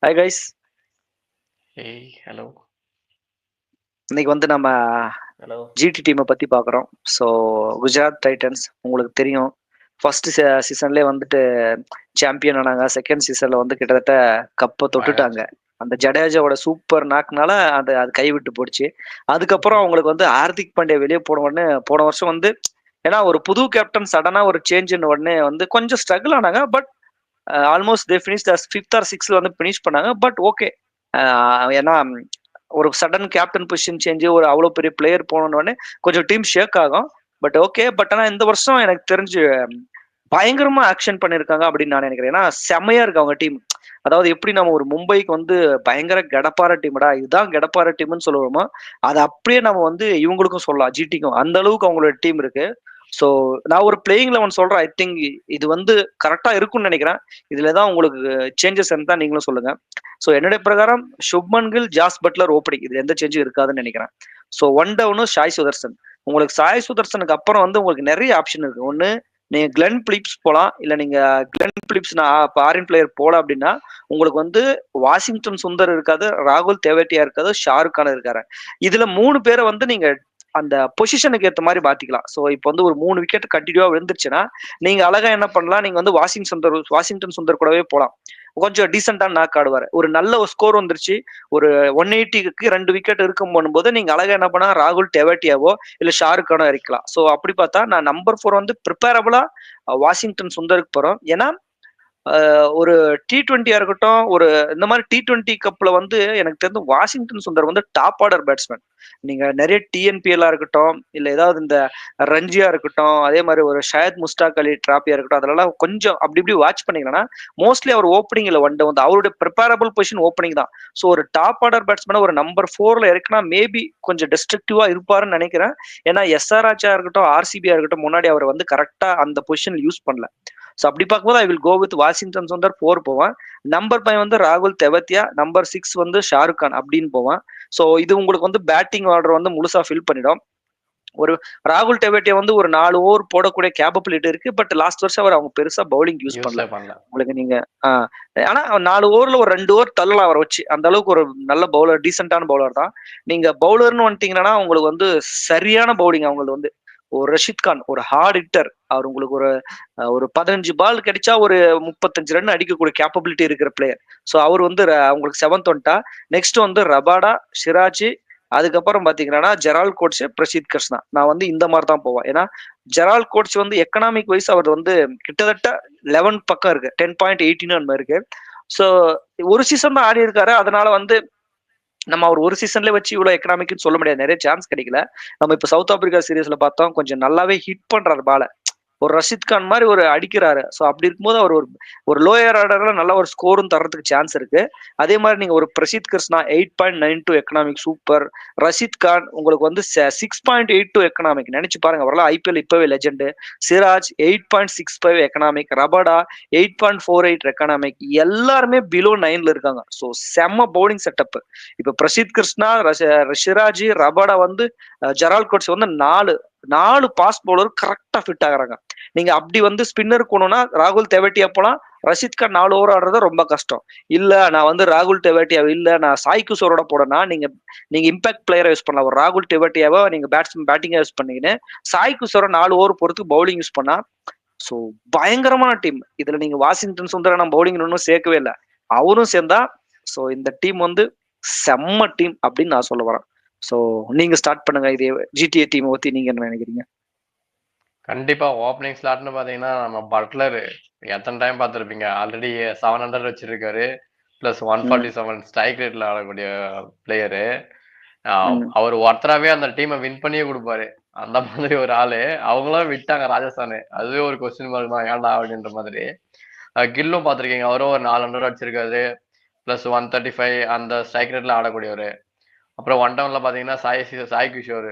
Hi guys. ஏய் hello இன்னைக்கு வந்து நம்ம ஹலோ ஜிடி டீமை பத்தி பார்க்குறோம். ஸோ குஜராத் டைட்டன்ஸ் உங்களுக்கு தெரியும், ஃபர்ஸ்ட் சீசன்லேயே வந்துட்டு சாம்பியன் ஆனாங்க. செகண்ட் சீசன்ல வந்து கிட்டத்தட்ட கப்பை தொட்டுட்டாங்க. அந்த ஜடேஜாவோட சூப்பர் நாக்னால அது கைவிட்டு போடுச்சு. அதுக்கப்புறம் அவங்களுக்கு வந்து ஹார்திக் பாண்டியா வெளியே போன உடனே போன வருஷம் வந்து ஏன்னா ஒரு புது கேப்டன் சடனா ஒரு சேஞ்சின் உடனே வந்து கொஞ்சம் ஸ்ட்ரகிள் ஆனாங்க. But almost they finish fifth or சிக்ஸ்ல வந்து ஃபினிஷ் பண்ணாங்க. பட் ஓகே, ஏன்னா ஒரு சடன் கேப்டன் பொசிஷன் சேஞ்சு ஒரு அவ்வளோ பெரிய பிளேயர் போனோடனே கொஞ்சம் டீம் ஷேக் ஆகும். பட் ஓகே, பட் ஆனால் இந்த வருஷம் எனக்கு தெரிஞ்சு பயங்கரமா ஆக்ஷன் பண்ணியிருக்காங்க அப்படின்னு நான் நினைக்கிறேன். ஏன்னா செம்மையா இருக்கு அவங்க டீம். அதாவது எப்படி நம்ம ஒரு மும்பைக்கு வந்து பயங்கர கடப்பார டீம்டா, இதுதான் கடப்பார டீம்னு சொல்லுவோமோ, அது அப்படியே நம்ம வந்து இவங்களுக்கும் சொல்லலாம், ஜிடிக்கும் அந்த அளவுக்கு அவங்களோட டீம் இருக்கு. ஸோ நான் ஒரு பிளேயிங் லெவன் சொல்றேன். ஐ திங்க் இது வந்து கரெக்டா இருக்கும்னு நினைக்கிறேன். இதுல தான் உங்களுக்கு சேஞ்சஸ் இருந்தா நீங்களும் சொல்லுங்க. ஸோ என்னுடைய பிரகாரம் Shubman Gill, Jos Buttler opening, இது எந்த சேஞ்சும் இருக்காதுன்னு நினைக்கிறேன். So one down Sai Sudharsan. உங்களுக்கு சாய் சுதர்சனுக்கு அப்புறம் வந்து உங்களுக்கு நிறைய ஆப்ஷன் இருக்கு. ஒன்று நீங்க கிளென் பிலிப்ஸ் போகலாம், இல்லை நீங்க கிளென் பிலிப்ஸ் ஃபாரின் பிளேயர் போகலாம். அப்படின்னா உங்களுக்கு வந்து வாஷிங்டன் சுந்தர் இருக்காது, ராகுல் தெவேட்டியா இருக்காது, ஷாருக் கான் இருக்காரு. இதுல 3 பேரை வந்து நீங்க அந்த பொசிஷனுக்கு ஏற்ற மாதிரி மாத்திக்கலாம். ஸோ இப்போ வந்து ஒரு 3 விக்கெட் கண்டினியூவா விழுந்துருச்சுன்னா நீங்க அழகா என்ன பண்ணலாம், நீங்க வந்து வாஷிங்டன் சுந்தர் கூடவே போகலாம். கொஞ்சம் டீசென்டான நாக் ஆடுவார். ஒரு நல்ல ஒரு ஸ்கோர் வந்துருச்சு, ஒரு 180க்கு 2 விக்கெட் இருக்கும் போது நீங்க அழகா என்ன பண்ணா ராகுல் டெவாட்டியாவோ இல்ல ஷாருக் கானோ இறக்கலாம். ஸோ அப்படி பார்த்தா நான் நம்பர் 4 வந்து ப்ரிப்பேரபிளா வாஷிங்டன் சுந்தருக்கு போறோம். ஏன்னா ஒரு T20 இருக்கட்டும், ஒரு இந்த மாதிரி T20 கப்ல வந்து எனக்கு தெரிஞ்ச வாஷிங்டன் சுந்தர் வந்து டாப் ஆர்டர் பேட்ஸ்மேன். நீங்க நிறைய டிஎன்பிஎல்லா இருக்கட்டும், இல்ல ஏதாவது இந்த ரஞ்சியா இருக்கட்டும், அதே மாதிரி ஒரு ஷாயத் முஸ்டாக் அலி டிராபியா இருக்கட்டும், அதெல்லாம் கொஞ்சம் அப்படி இப்படி வாட்ச் பண்ணீங்கன்னா மோஸ்ட்லி அவர் ஓப்பனிங் இல்லை, ஒன் டவுன் அவருடைய ப்ரிப்பேரபிள் பொசிஷன் ஓப்பனிங் தான். ஸோ ஒரு டாப் ஆர்டர் பேட்ஸ்மேன் ஒரு நம்பர் 4ல இருக்குன்னா மேபி கொஞ்சம் டிஸ்ட்ரக்டிவா இருப்பாருன்னு நினைக்கிறேன். ஏன்னா எஸ்ஆர்ஆச்சா இருக்கட்டும், ஆர்சிபியா இருக்கட்டும், முன்னாடி அவர் வந்து கரெக்டா அந்த பொசிஷன் யூஸ் பண்ணல. ஸோ அப்படி பார்க்கும்போது I will go with Washington Sundar 4 போவேன். நம்பர் 5 வந்து ராகுல் தெவத்தியா, நம்பர் 6 வந்து ஷாருக் கான் அப்படின்னு போவேன். ஸோ இது உங்களுக்கு வந்து பேட்டிங் ஆர்டர் வந்து முழுசா ஃபில் பண்ணிடும். ஒரு ராகுல் டெவேட்டியா வந்து ஒரு 4 ஓவர் போடக்கூடிய கேப்பபிலிட்டி இருக்கு. பட் லாஸ்ட் வருஷம் அவர் அவங்க பெருசா பவுலிங் யூஸ் பண்ணல. உங்களுக்கு நீங்க ஆனா 4 ஓவர்ல ஒரு 2 ஓவர் தள்ளலாம் அவரை வச்சு. அந்த அளவுக்கு ஒரு நல்ல பவுலர், டீசென்டான பவுலர் தான். நீங்க பவுலர்னு வந்துட்டீங்கன்னா உங்களுக்கு வந்து சரியான பவுலிங். அவங்களுக்கு வந்து ஒரு ரஷித் கான் ஒரு ஹார்ட் ஹிட்டர். அவர் உங்களுக்கு ஒரு 15 பால் கிடைச்சா ஒரு 35 ரன் அடிக்கக்கூடிய கேப்பபிலிட்டி இருக்கிற பிளேயர். ஸோ அவர் வந்து உங்களுக்கு 7th வந்துட்டா. நெக்ஸ்ட் வந்து ரபாடா, சிராஜ், அதுக்கப்புறம் பாத்தீங்கன்னா ஜெரால் கோட்ஸ், பிரசித் கிருஷ்ணா. நான் வந்து இந்த மாதிரி தான் போவேன். ஏன்னா ஜெரால் கோட்ஸ் வந்து எக்கனாமிக் வைஸ் அவர் வந்து கிட்டத்தட்ட 11 பக்கம் இருக்கு, 10.18 இருக்கு. ஸோ ஒரு சீசன் தான் ஆடி இருக்காரு. அதனால வந்து நம்ம அவர் ஒரு சீசன்ல வச்சு இவ்வளவு எக்கனாமிக்னு சொல்ல முடியாது, நிறைய சான்ஸ் கிடைக்கல. நம்ம இப்ப சவுத் ஆப்பிரிக்கா சீரீஸ்ல பார்த்தோம், கொஞ்சம் நல்லாவே ஹிட் பண்றாரு பால. ஒரு ரஷித் கான் மாதிரி ஒரு அடிக்கிறாரு. ஸோ அப்படி இருக்கும்போது அவர் ஒரு லோயர் ஆர்டர்ல நல்ல ஒரு ஸ்கோரும் தர்றதுக்கு சான்ஸ் இருக்கு. அதே மாதிரி நீங்க ஒரு பிரசித் கிருஷ்ணா 8.92 எக்கனாமிக் சூப்பர். ரஷித் கான் உங்களுக்கு வந்து 6.82 எக்கனாமிக். நினைச்சு பாருங்க, அவரெல்லாம் ஐபிஎல் இப்பவே legend. Siraj 8.65 economic, Rabada 8.48 economic. எல்லாருமே பிலோ 9ல இருக்காங்க. ஸோ செம்ம பவுலிங் செட்டப். இப்ப பிரசித் கிருஷ்ணா, சிராஜ், ரபடா வந்து ஜெரால் கோட்ஸ் வந்து நாலு பாஸ் பவுலர் கரெக்டா ஃபிட் ஆகுறாங்க. நீங்க அப்படி வந்து ஸ்பின்னர் போகணும்னா ராகுல் தெவட்டியா போலாம். ரஷித் கான் 4 ஓவர் ஆடுறது ரொம்ப கஷ்டம். இல்ல நான் வந்து ராகுல் தெவட்டியா இல்ல நான் சாய் கிஷோரோட போடனா நீங்க இம்பாக்ட் பிளேயரை யூஸ் பண்ணலாம். ஒரு ராகுல் தெவட்டியாவை நீங்க பேட்டிங்கா யூஸ் பண்ணீங்கன்னு சாய் கிஷோரை 4 ஓவர் போறதுக்கு பவுலிங் யூஸ் பண்ணா ஸோ பயங்கரமான டீம். இதுல நீங்க வாஷிங்டன் சுந்தர நம்ம பவுலிங் இன்னும் சேர்க்கவே இல்லை, அவரும் சேர்ந்தா ஸோ இந்த டீம் வந்து செம்ம டீம் அப்படின்னு நான் சொல்ல வரேன். ஸோ நீங்க ஸ்டார்ட் பண்ணுங்க. இதே ஜிடிஏ டீம் பத்தி நீங்க என்ன நினைக்கிறீங்க? கண்டிப்பா ஓப்பனிங் ஸ்லாட்னு பாத்தீங்கன்னா நம்ம பட்லர் எத்தனை டைம் பார்த்துருப்பீங்க. ஆல்ரெடி 700 வச்சிருக்காரு, பிளஸ் 147 ஸ்ட்ரைக் ரேட்ல ஆடக்கூடிய பிளேயரு. அவர் ஒருத்தராவே அந்த டீமை வின் பண்ணியே கொடுப்பாரு. அந்த மாதிரி ஒரு ஆளு. அவங்களும் விட்டாங்க ராஜஸ்தானு, அதுவே ஒரு கொஸ்டின் மார்க் தான், ஏன்டா அப்படின்ற மாதிரி. கில்லும் பார்த்துருக்கீங்க, அவரும் ஒரு 400 அடிச்சிருக்காரு, பிளஸ் 135 அந்த ஸ்ட்ரைக் ரேட்ல ஆடக்கூடியவர். அப்புறம் ஒன் டவுன்ல பாத்தீங்கன்னா சாய் கிஷோர்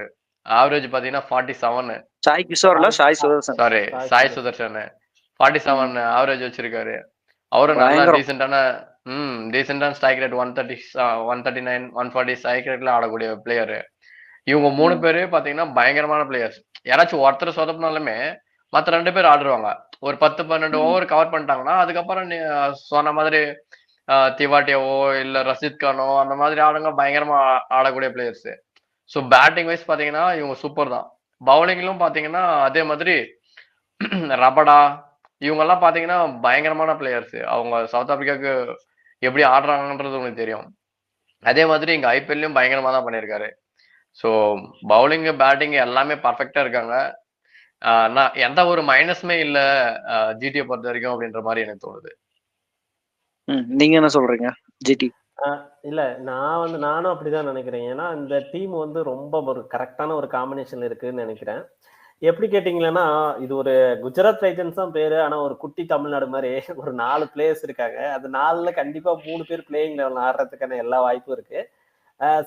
ஆவரேஜ் பாத்தீங்கன்னா 47. சாய் கிஷோர்ல சாய் சுதர்சன், சாரி சாய் சுதர்ஷன் 47 ஆவரேஜ் வச்சிருக்காரு. அவரும் நல்லா பயங்கரம். டீசென்டான ஸ்ட்ரைக் ரேட் 130, 139, 140 ஸ்ட்ரைக் ரேட்ல ஆடக்கூடிய பிளேயரு. இவங்க 3 பேரு பாத்தீங்கன்னா பயங்கரமான பிளேயர்ஸ். யாராச்சும் ஒருத்தர் சொதப்பினாலுமே மத்த 2 பேர் ஆடுவாங்க. ஒரு 10-12 ஓவர் கவர் பண்ணிட்டாங்கன்னா அதுக்கப்புறம் சொன்ன மாதிரி திவாட்டியாவோ இல்ல ரஷித் கானோ அந்த மாதிரி ஆளுங்க பயங்கரமா ஆடக்கூடிய பிளேயர்ஸ். ஸோ பேட்டிங் வைஸ் பாத்தீங்கன்னா இவங்க சூப்பர் தான். பவுலிங்லும் பாத்தீங்கன்னா அதே மாதிரி ரபடா இவங்கெல்லாம் பாத்தீங்கன்னா பயங்கரமான பிளேயர்ஸ். அவங்க சவுத் ஆப்பிரிக்காவுக்கு எப்படி ஆடுறாங்கன்றது உங்களுக்கு தெரியும். அதே மாதிரி இங்க ஐபிஎல்லையும் பயங்கரமா தான் பண்ணியிருக்காரு. ஸோ பவுலிங் பேட்டிங் எல்லாமே பர்ஃபெக்டா இருக்காங்க. நான் எந்த ஒரு மைனஸுமே இல்ல ஜிடியை பொறுத்த வரைக்கும் அப்படின்ற மாதிரி எனக்கு தோணுது. நீங்க என்ன சொல்றீங்க ஜிடி? இல்ல நானும் அப்படிதான் நினைக்கிறேன். ஏன்னா இந்த டீம் வந்து ரொம்ப ஒரு கரெக்டான ஒரு காம்பினேஷன் இருக்குன்னு நினைக்கிறேன். எப்படி கேட்டீங்கன்னா இது ஒரு குஜராத் டைட்டன்ஸ் தான் பேரு. ஆனா ஒரு குட்டி தமிழ்நாடு மாதிரி ஒரு 4 பிளேயர்ஸ் இருக்காங்க. அது 4ல கண்டிப்பா 3 பேர் பிளேயிங் லெவல் ஆடுறதுக்கான எல்லா வாய்ப்பும் இருக்கு.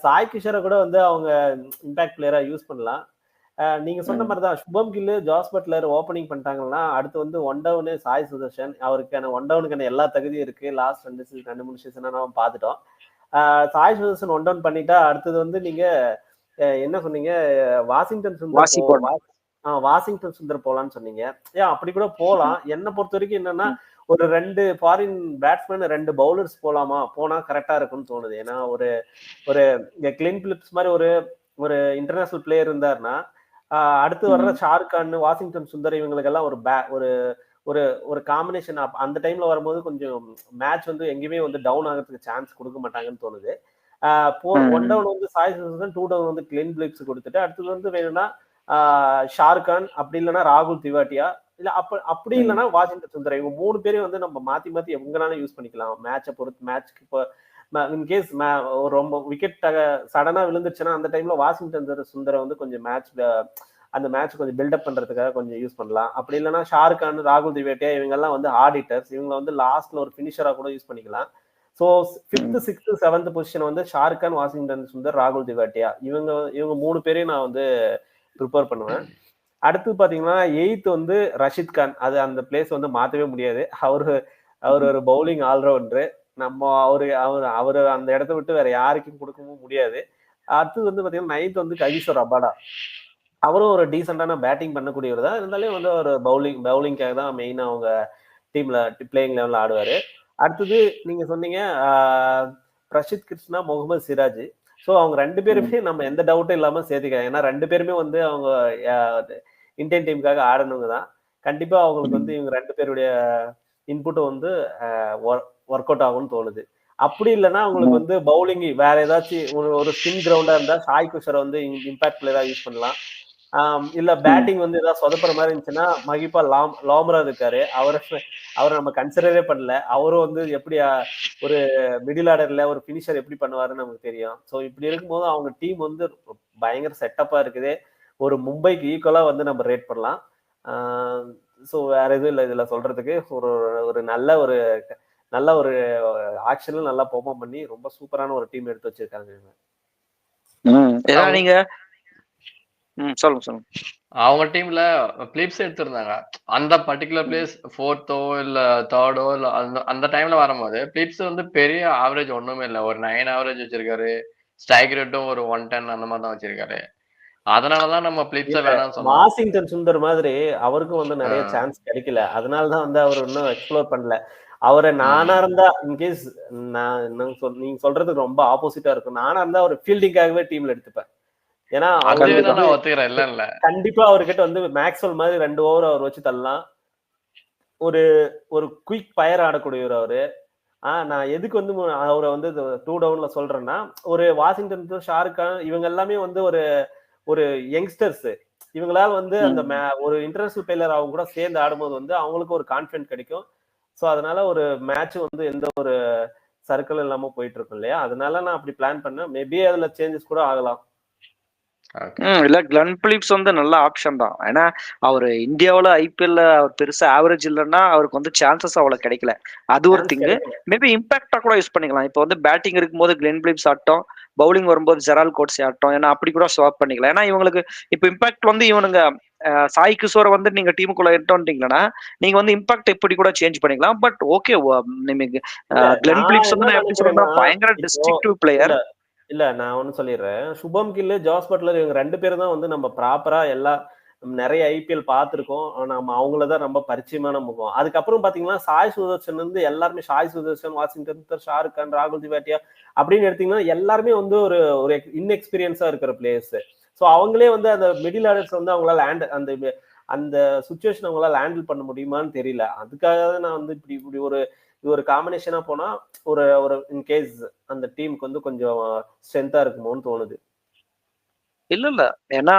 சாய் கிஷோரை கூட வந்து அவங்க இம்பாக்ட் பிளேயரா யூஸ் பண்ணலாம். நீங்க சொன்ன மாதிரிதான் சுபம் கில்லு, ஜாஸ் பட்லர் ஓப்பனிங் பண்ணிட்டாங்கன்னா அடுத்து வந்து ஒன் டவுனு சாய் சுதர்ஷன். அவருக்கான ஒன் டவுனுக்கான எல்லா தகுதியும் இருக்கு. லாஸ்ட் 2-3 சீசனா நம்ம பார்த்துட்டோம். சாய் சுதர்ஷன் ஒன் டவுன் பண்ணிட்டா அடுத்தது வந்து நீங்க என்ன சொன்னீங்க, வாஷிங்டன் சுந்தர் வாஷிங்டன் சுந்தர் போலான்னு சொன்னீங்க. ஏன் அப்படி கூட போலாம். என்ன பொறுத்த வரைக்கும் என்னன்னா ஒரு 2 ஃபாரின் பேட்ஸ்மேன் 2 பவுலர்ஸ் போலாமா, போனா கரெக்டா இருக்கும்னு தோணுது. ஏன்னா ஒரு ஒரு கிளின் பிலிப்ஸ் மாதிரி ஒரு இன்டர்நேஷனல் பிளேயர் இருந்தாருன்னா அடுத்து வர்ற ஷாருக் கான், வாஷிங்டன் சுந்தர் இவங்களுக்கெல்லாம் ஒரு ஒரு ஒரு காம்பினேஷன் அந்த டைம்ல வரும்போது கொஞ்சம் மேட்ச் வந்து எங்கேயுமே வந்து டவுன் ஆகிறதுக்கு சான்ஸ் கொடுக்க மாட்டாங்கன்னு தோணுது. ஒன் டவுன் வந்து சாய் சுதர்ஷன், 2 டவுன் வந்து கிளின் பிலிப்ஸ் கொடுத்துட்டு அடுத்தது வந்து வேணும்னா ஷாருக் கான், அப்படி இல்லைன்னா ராகுல் திவாட்டியா, இல்ல அப்படி இல்லைன்னா வாஷிங்டன் சுந்தர். இவங்க 3 பேரையும் வந்து நம்ம மாத்தி எங்கனாலும் யூஸ் பண்ணிக்கலாம். மேட்சை பொறுத்து மேட்ச்க்கு இப்போ இன்கேஸ் ரொம்ப விக்கெட் சடனா விழுந்துருச்சுன்னா அந்த டைம்ல வாஷிங்டன் சுந்தரை வந்து கொஞ்சம் அந்த மேட்ச் கொஞ்சம் பில்டப் பண்றதுக்காக கொஞ்சம் யூஸ் பண்ணலாம். அப்படி இல்லைன்னா ஷாருக் கான், ராகுல் திவேட்டியா இவங்கெல்லாம் வந்து ஆடிட்டர்ஸ். இவங்க வந்து லாஸ்ட்ல ஒரு பினிஷரா கூட யூஸ் பண்ணிக்கலாம். So 5th, 6th, 7th position வந்து ஷாருக் கான், வாஷிங்டன் சுந்தர், ராகுல் திவாட்டியா இவங்க 3 பேரையும் நான் வந்து ப்ரிப்பேர் பண்ணுவேன். அடுத்து பாத்தீங்கன்னா 8th வந்து ரஷித் கான். அது அந்த பிளேஸ் வந்து மாத்தவே முடியாது. அவர் ஒரு பவுலிங் ஆல்ரவுண்டரு. நம்ம அவரு அந்த இடத்த விட்டு வேற யாருக்கும் கொடுக்கவும் முடியாது. அடுத்தது வந்து பாத்தீங்கன்னா 9th வந்து ககிசோர் ரபாடா. அவரும் ஒரு டீசென்டான பேட்டிங் பண்ணக்கூடியவர் தான். இருந்தாலும் வந்து ஒரு பவுலிங்காக தான் மெயினா அவங்க டீம்ல பிளேயிங் லெவல்ல ஆடுவாரு. அடுத்தது நீங்க சொன்னீங்க பிரசித் கிருஷ்ணா, முகமது சிராஜ். ஸோ அவங்க 2 பேருமே நம்ம எந்த டவுட்டும் இல்லாம சேர்த்துக்கலாம். ஏன்னா 2 பேருமே வந்து அவங்க இந்தியன் டீமுக்காக ஆடணுங்க தான். கண்டிப்பா அவங்களுக்கு வந்து இவங்க 2 பேருடைய இன்புட்டும் வந்து ஒர்க் அவுட் ஆகும்னு தோணுது. அப்படி இல்லைன்னா அவங்களுக்கு வந்து பவுலிங் வேற ஏதாச்சும் ஒரு ஸ்பின் கிரவுண்டா இருந்தா சாய் கிஷோரை வந்து இம்பாக்ட் பிளேயரா யூஸ் பண்ணலாம். இல்ல பேட்டிங் வந்து ஏதாவது சொதப்புற மாதிரி இருந்துச்சுன்னா மகிபா லாம்ரா இருக்காரு. அவரை நம்ம கன்சிடரே பண்ணல. அவரும் வந்து எப்படி ஒரு மிடில் ஆர்டர்ல ஒரு பினிஷர் எப்படி பண்ணுவாருன்னு நமக்கு தெரியும். ஸோ இப்படி இருக்கும்போது அவங்க டீம் வந்து பயங்கர செட்டப்பா இருக்குது. ஒரு மும்பைக்கு ஈக்குவலா வந்து நம்ம ரேட் பண்ணலாம். ஸோ வேற எதுவும் இல்லை இதுல சொல்றதுக்கு. ஒரு நல்ல ஒரு ஆக்ஷன்ல நல்லா பெர்ஃபார்ம் பண்ணி ரொம்ப சூப்பரான ஒரு டீம் எடுத்து வச்சிருக்காங்க. நீங்க சொல்லுங்க. அவங்க டீம்ல பிலிப்ஸ் எடுத்திருந்தாங்க. அந்த பர்டிகுலர் பிளேஸ் 4th இல்ல 3rd இல்ல அந்த டைம்ல வரும்போது பிலிப்ஸ் வந்து பெரிய ஆவரேஜ் ஒண்ணுமே இல்ல. ஒரு 9 ஆவரேஜ் வச்சிருக்காரு. ஸ்ட்ரைக் ரேட்டும் ஒரு 110 அந்த மாதிரி தான் வச்சிருக்காரு. அதனாலதான் நம்ம பிலிப்ஸ வேணாம்னு சொன்னோம். வாஷிங்டன் சுந்தர் மாதிரி அவருக்கும் வந்து நிறைய சான்ஸ் கிடைக்கல. அதனாலதான் வந்து அவர் இன்னும் எக்ஸ்ப்ளோர் பண்ணல. அவரை நானா இருந்தா இன்கேஸ் நீங்க சொல்றதுக்கு ரொம்ப ஆப்போசிட்டா இருக்கும். நானா இருந்தா ஒரு ஃபீல்டிங்காகவே டீம்ல எடுத்துப்பேன். ஏன்னா கண்டிப்பா அவர்கிட்ட வந்து மேக்ஸ்வெல் மாதிரி 2 ஓவர் அவர் வச்சு தள்ளலாம். ஒரு குயிக் பயர் ஆடக்கூடியவர் அவரு. நான் எதுக்கு வந்து அவரை வந்து 2 டவுன்ல சொல்றேன்னா, ஒரு வாஷிங்டன், ஷாருக் கான் இவங்க எல்லாமே வந்து ஒரு யங்ஸ்டர்ஸ். இவங்களால வந்து அந்த ஒரு இன்டர்நேஷனல் பிளேயர் அவங்க கூட சேர்ந்து ஆடும்போது வந்து அவங்களுக்கு ஒரு கான்பிடன்ட் கிடைக்கும். ஸோ அதனால ஒரு மேட்ச் வந்து எந்த ஒரு சர்க்கிள் இல்லாம போயிட்டு இருக்கும் இல்லையா? அதனால நான் அப்படி பிளான் பண்ணேன். மேபி அதுல சேஞ்சஸ் கூட ஆகலாம். இல்ல கிளன் பிலிப்ஸ் வந்து நல்ல ஆப்ஷன் தான். ஏன்னா அவரு இந்தியாவில ஐபிஎல்ல அவர் பெருசா ஆவரேஜ் இல்லைன்னா அவருக்கு வந்து சான்சஸ் அவ்வளவு கிடைக்கல. அது ஒரு திங்கு. மேபி இம்பாக்டா கூட யூஸ் பண்ணிக்கலாம். இப்போ வந்து பேட்டிங் இருக்கும்போது கிளென் பிலிப்ஸ் ஆட்டம், பவுலிங் வரும்போது ஜெரால் கோட்ஸி ஆட்டம். ஏன்னா அப்படி கூட ஸ்வாப் பண்ணிக்கலாம். ஏன்னா இவங்களுக்கு இப்போ இம்பாக்ட் வந்து இவனுங்க சாய் கிஷோரை வந்து நீங்க டீமுக்குள்ள இட்டோம்ட்டீங்கன்னா நீங்க வந்து இம்பாக்ட் எப்படி கூட சேஞ்ச் பண்ணிக்கலாம். பட் ஓகே, கிளென் பிலிப்ஸ் வந்து எப்படி சொல்றா பயங்கர டிஸ்ட்ரக்டிவ் பிளேயர். இல்ல நான் ஒண்ணு சொல்லிடுறேன். சுபம் கில்லு, ஜாஸ் பட்லர் இவங்க 2 பேரும் தான் வந்து நம்ம ப்ராப்பரா நிறைய ஐபிஎல் பார்த்துருக்கோம். நம்ம அவங்களதான் ரொம்ப பரிச்சயமான முகம். அதுக்கப்புறம் பாத்தீங்கன்னா சாய் சுதர்ஷன் வந்து எல்லாருமே சாய் சுதர்ஷன், வாஷிங்டன், ஷாருக் கான், ராகுல் திவாட்டியா அப்படின்னு எடுத்தீங்கன்னா எல்லாருமே வந்து ஒரு ஒரு இன்எக்ஸ்பீரியன்ஸா இருக்கிற பிளேயர்ஸ். ஸோ அவங்களே வந்து அந்த மிடில் ஆர்டர்ஸ் வந்து அவங்களால அந்த அந்த சுச்சுவேஷன் அவங்களால ஹேண்டில் பண்ண முடியுமான்னு தெரியல. அதுக்காக தான் நான் வந்து இப்படி இப்படி ஒரு காம்பினேஷனா போனா ஒரு ஒரு இன்கேஸ் அந்த டீமுக்கு வந்து கொஞ்சம் ஸ்ட்ரென்த்தா இருக்குமோன்னு தோணுது. இல்ல ஏன்னா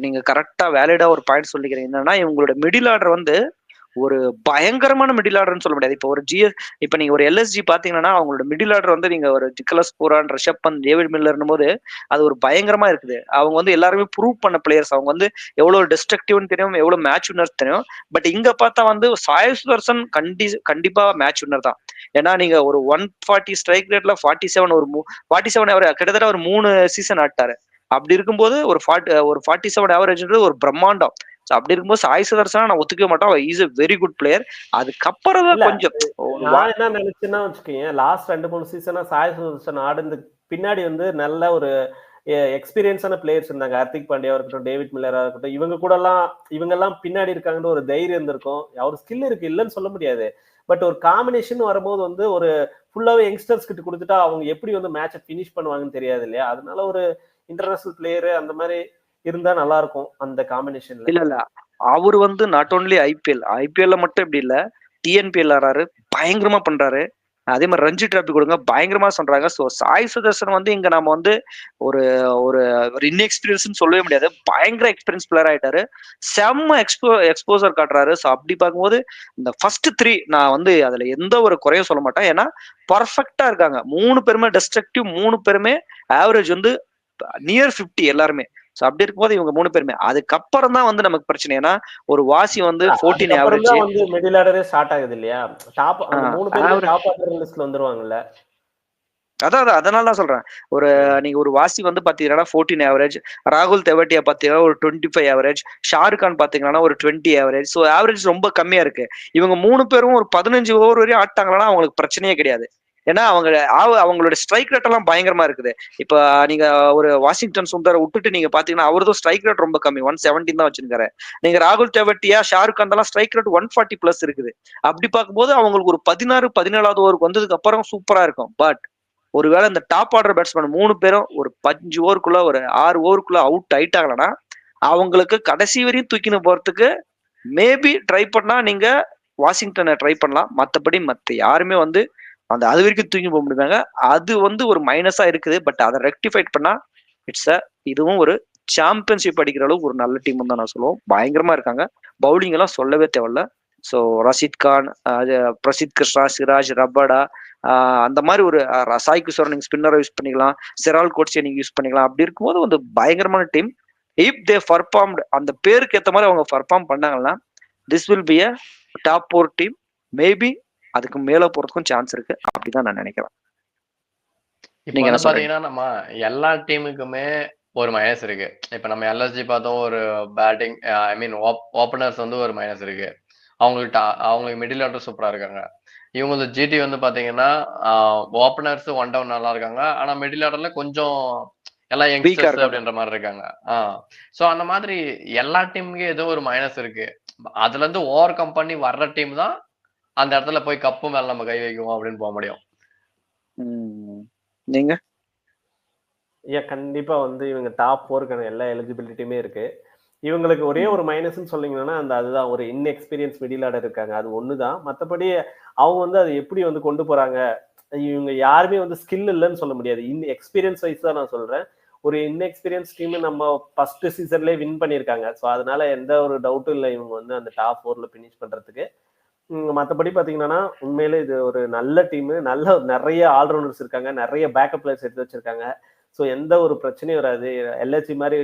நீங்க கரெக்டா வேலிடா ஒரு பாயிண்ட் சொல்லிக்கிறீங்க. என்னன்னா இவங்களோட மிடில் ஆர்டர் வந்து ஒரு பயங்கரமான மிடில் ஆர்டர்னு சொல்ல முடியாது. இப்போ ஒரு இப்ப நீங்க ஒரு எல்எஸ்ஜி பாத்தீங்கன்னா அவங்களோட மிடில் ஆர்டர் வந்து நீங்க ஒரு Nicholas Pooran, Rishabh Pant, David மில்லர்னும் போது அது ஒரு பயங்கரமா இருக்குது. அவங்க வந்து எல்லாருமே ப்ரூவ் பண்ண பிளேயர்ஸ். அவங்க வந்து எவ்வளவு டிஸ்ட்ரக்டிவ்னு தெரியும், எவ்வளவு மேட்ச் வின்னர்ஸ் தெரியும். பட் இங்க பார்த்தா வந்து சாய் சுதர்சன் கண்டிப்பா மேட்ச் வின்னர் தான். ஏன்னா நீங்க ஒரு 140 ஸ்ட்ரைக் ரேட்ல 47 அவர் கிட்டத்தட்ட ஒரு 3 சீசன் ஆட்டாரு. அப்படி இருக்கும்போது ஒரு 47 ஆவரேஜ்ன்றது ஒரு பிரம்மாண்டம். அப்படி இருக்கும்போது சாய் சுதர்சனா நான் ஒத்துக்கவே மாட்டோம். Is a very good player. அதுக்கப்புறம் தான் கொஞ்சம் நான் என்ன நினைச்சேன்னா வச்சுக்கோங்க, லாஸ்ட் 2-3 சீசனா சாய் சுதர்சன் ஆடுறது பின்னாடி வந்து நல்ல ஒரு எக்ஸ்பீரியன்ஸான பிளேயர்ஸ் இருந்தாங்க. ஹர்திக் பாண்டியா இருக்கட்டும், டேவிட் மில்லரா இருக்கட்டும், இவங்க எல்லாம் பின்னாடி இருக்காங்கன்னு ஒரு தைரியம் இருந்திருக்கும். அவர் ஸ்கில் இருக்கு, இல்லைன்னு சொல்ல முடியாது. பட் ஒரு காம்பினேஷன் வரும்போது வந்து ஒரு ஃபுல்லாவே யங்ஸ்டர்ஸ் கிட்ட கொடுத்துட்டா அவங்க எப்படி வந்து மேட்சை பினிஷ் பண்ணுவாங்கன்னு தெரியாது இல்லையா? அதனால ஒரு இன்டர்நேஷனல் பிளேயர் அந்த மாதிரி இருந்தா நல்லா இருக்கும் அந்த காம்பினேஷன்ல. இல்ல அவரு வந்து நாட் ஓன்லி ஐபிஎல்ல மட்டும் இப்படி இல்ல, டிஎன்பிஎல் ஆறாரு, பயங்கரமா பண்றாரு. அதே மாதிரி ரஞ்சி டிராபி கொடுங்க, பயங்கரமா சொல்றாங்க. ஸோ சாய் சுதர்சன் வந்து இங்க நம்ம வந்து ஒரு ஒரு இன்எக்ஸ்பீரியன்ஸ் சொல்லவே முடியாது. பயங்கர எக்ஸ்பீரியன்ஸ் பிளேயர் ஆயிட்டாரு. செம்ம எக்ஸ்போசர் காட்டுறாரு. ஸோ அப்படி பார்க்கும்போது இந்த ஃபர்ஸ்ட் 3 நான் வந்து அதுல எந்த ஒரு குறையும் சொல்ல மாட்டேன். ஏன்னா பர்ஃபெக்டா இருக்காங்க 3 பேருமே. டெஸ்ட்ரக்டிவ் 3 பேருமே ஆவரேஜ் வந்து நியர் 50 எல்லாருமே. சோ அப்படி இருக்கும்போது இவங்க 3 பேருமே. அதுக்கப்புறம் தான் வந்து நமக்கு பிரச்சனை. ஏன்னா ஒரு வாசி வந்து 14 ஆவரேஜ் வந்து மிடில் ஆர்டரே ஸ்டார்ட் ஆகுது இல்லையா? டாப் அந்த 3 பேரும் டாப் ஆர்டர் லிஸ்ட்ல வந்துருவாங்கல்ல. அதான் அதனால தான் சொல்றேன். ஒரு நீங்க ஒரு வாசி வந்து பாத்தீங்கன்னா 14 ஆவரேஜ், ராகுல் தெவட்டியா பாத்தீங்கன்னா ஒரு 25 ஆவரேஜ், ஷாருக் கான் பாத்தீங்கன்னா ஒரு 20 ஆவரேஜ். ஸோ ஆவரேஜ் ரொம்ப கம்மியா இருக்கு. இவங்க 3 பேரும் ஒரு 15 ஓவர் வரையும் ஆட்டாங்கன்னா அவங்களுக்கு பிரச்சனையே கிடையாது. ஏன்னா அவங்களோட ஸ்ட்ரைக் ரேட் எல்லாம் பயங்கரமா இருக்குது. இப்ப நீங்க ஒரு வாஷிங்டன் சுந்தரை விட்டுட்டு நீங்க பாத்தீங்கன்னா அவரதும் ஸ்ட்ரைக் ரேட் ரொம்ப கம்மி, 117 தான் வச்சிருக்காரு. நீங்க ராகுல் தெவட்டியா, ஷாருக் கான் எல்லாம் ஸ்ட்ரைக் ரேட் 140 பிளஸ் இருக்குது. அப்படி பார்க்கும்போது அவங்களுக்கு ஒரு 16-17 ஓவருக்கு வந்ததுக்கு அப்புறம் சூப்பரா இருக்கும். பட் ஒருவேளை இந்த டாப் ஆர்டர் பேட்ஸ்மேன் 3 பேரும் ஒரு 5 ஓவருக்குள்ள ஒரு 6 ஓவருக்குள்ள அவுட் ஆயிட்டாங்கன்னா அவங்களுக்கு கடைசி வரையும் தூக்கின்னு போறதுக்கு மேபி ட்ரை பண்ணா நீங்க வாஷிங்டனை ட்ரை பண்ணலாம். மற்றபடி மற்ற யாருமே வந்து அந்த அது வரைக்கும் தூக்கி போக முடியாங்க. அது வந்து ஒரு மைனஸா இருக்குது. பட் அதை ரெக்டிஃபைட் பண்ணா இதுவும் ஒரு சாம்பியன்ஷிப் அடிக்கிற அளவுக்கு ஒரு நல்ல டீம் தான் நான் சொல்லுவோம். பயங்கரமா இருக்காங்க. பவுலிங் எல்லாம் சொல்லவே தேவையில்ல. ஸோ ரஷீத் கான், பிரசித் கிருஷ்ணா, சிராஜ், ரபாடா, அந்த மாதிரி ஒரு சாய் கிஷோர் நீங்க ஸ்பின்னரை யூஸ் பண்ணிக்கலாம், செரால் கோட்ஸியை நீங்க யூஸ் பண்ணிக்கலாம். அப்படி இருக்கும்போது வந்து பயங்கரமான டீம். இப் தே பர்ஃபார்ம்டு அந்த பேருக்கு ஏற்ற மாதிரி அவங்க பர்ஃபார்ம் பண்ணாங்கன்னா this will be a top 4 team. Maybe அதுக்கு மேல போறதுக்கும் சான்ஸ் இருக்கு. அப்படிதான் நான் நினைக்கிறேன். இப்போ வந்து பாத்தீங்கன்னா நம்ம எல்லா டீமுக்குமே ஒரு மைனஸ் இருக்கு. இப்ப நம்ம எல்எஸ்ஜி பார்த்தோம், ஒரு பேட்டிங் ஐ மீன் ஓப்பனர்ஸ் வந்து ஒரு மைனஸ் இருக்கு. அவங்களுக்கு மிடில் ஆர்டர் சூப்பரா இருக்காங்க. இவங்க ஜிடி வந்து பாத்தீங்கன்னா ஓப்பனர்ஸ் 1 டவுன் நல்லா இருக்காங்க. ஆனா மிடில் ஆர்டர்ல கொஞ்சம் எல்லாம் யங்ஸ்டர்ஸ் அப்படின்ற மாதிரி இருக்காங்க. சோ அந்த மாதிரி எல்லா டீமுக்கும் ஏதோ ஒரு மைனஸ் இருக்கு. அதுல இருந்து ஓவர் கம் பண்ணி வர்ற டீம் தான் அந்த இடத்துல போய் கப்பு மேல நம்ம கை வைக்குவோம் அப்படின்னு போக முடியும். நீங்க கண்டிப்பா வந்து இவங்க டாப் 4க்கான எல்லா எலிஜிபிலிட்டியுமே இருக்கு. இவங்களுக்கு ஒரே ஒரு மைனஸ்ன்னு சொன்னீங்கன்னா அதுதான் ஒரு இன்எக்ஸ்பீரியன்ஸ் மிடில் ஆர்டர் இருக்காங்க. அது ஒண்ணுதான். மற்றபடி அவங்க வந்து அதை எப்படி வந்து கொண்டு போறாங்க, இவங்க யாருமே வந்து ஸ்கில் இல்லைன்னு சொல்ல முடியாது. எக்ஸ்பீரியன்ஸ் வைஸ் தான் நான் சொல்றேன். ஒரு இன்எக்ஸ்பீரியன்ஸ் டீம் நம்ம ஃபர்ஸ்ட் சீசன்லேயே வின் பண்ணியிருக்காங்க. ஸோ அதனால எந்த ஒரு டவுட்டும் இல்லை இவங்க வந்து அந்த டாப் 4ல ஃபினிஷ் பண்றதுக்கு. மற்றபடி பாத்தீங்கன்னா உண்மையிலே இது ஒரு நல்ல டீம். நிறைய ஆல்ரவுண்டர்ஸ் இருக்காங்க, நிறைய பேக்கப் பிளேயர்ஸ் எடுத்து வச்சிருக்காங்க. ஸோ எந்த ஒரு பிரச்சனையும் வராது. எல்எஸ்சி மாதிரி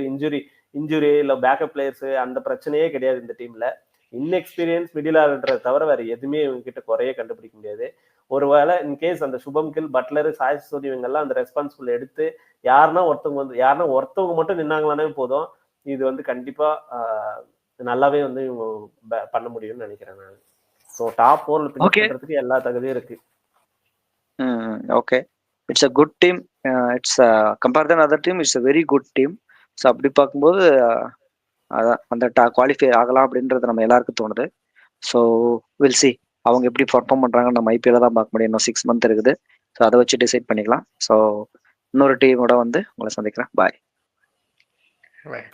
இன்ஜுரி இல்லை பேக்கப் பிளேயர்ஸ் அந்த பிரச்சனையே கிடையாது இந்த டீம்ல. இன்எக்ஸ்பீரியன்ஸ் மிடில் ஆர்டர் தவிர வேற எதுவுமே இவங்க கிட்ட குறைய கண்டுபிடிக்க முடியாது. ஒருவேளை இன்கேஸ் அந்த சுபம் கில், பட்லர், சாய் சுதர்சன் இவங்க எல்லாம் அந்த ரெஸ்பான்சிபிள் எடுத்து யாருன்னா ஒருத்தவங்க மட்டும் நின்னாங்களானே போதும். இது வந்து கண்டிப்பா நல்லாவே வந்து இவங்க பண்ண முடியும்னு நினைக்கிறேன் நான். ஸோ டாப் 4ல ஃபினிஷ் பண்றதுக்கு எல்லா தகுதியும் இருக்கு. Okay, it's a good team. It's compared to other team, it's a very good team. So அப்படி பார்க்கும்போது அதான் அந்த குவாலிஃபை ஆகலாம் அப்படின்றது நம்ம எல்லாருக்கும் தோணுது. ஸோ வில் சி அவங்க எப்படி பர்ஃபார்ம் பண்ணுறாங்கன்னு நம்ம ஐபிஎல்ல தான் பார்க்க முடியும். இன்னும் 6 மந்த் இருக்குது. ஸோ அதை வச்சு டிசைட் பண்ணிக்கலாம். ஸோ இன்னொரு டீமோட வந்து உங்களை சந்திக்கிறேன். பாய். Bye.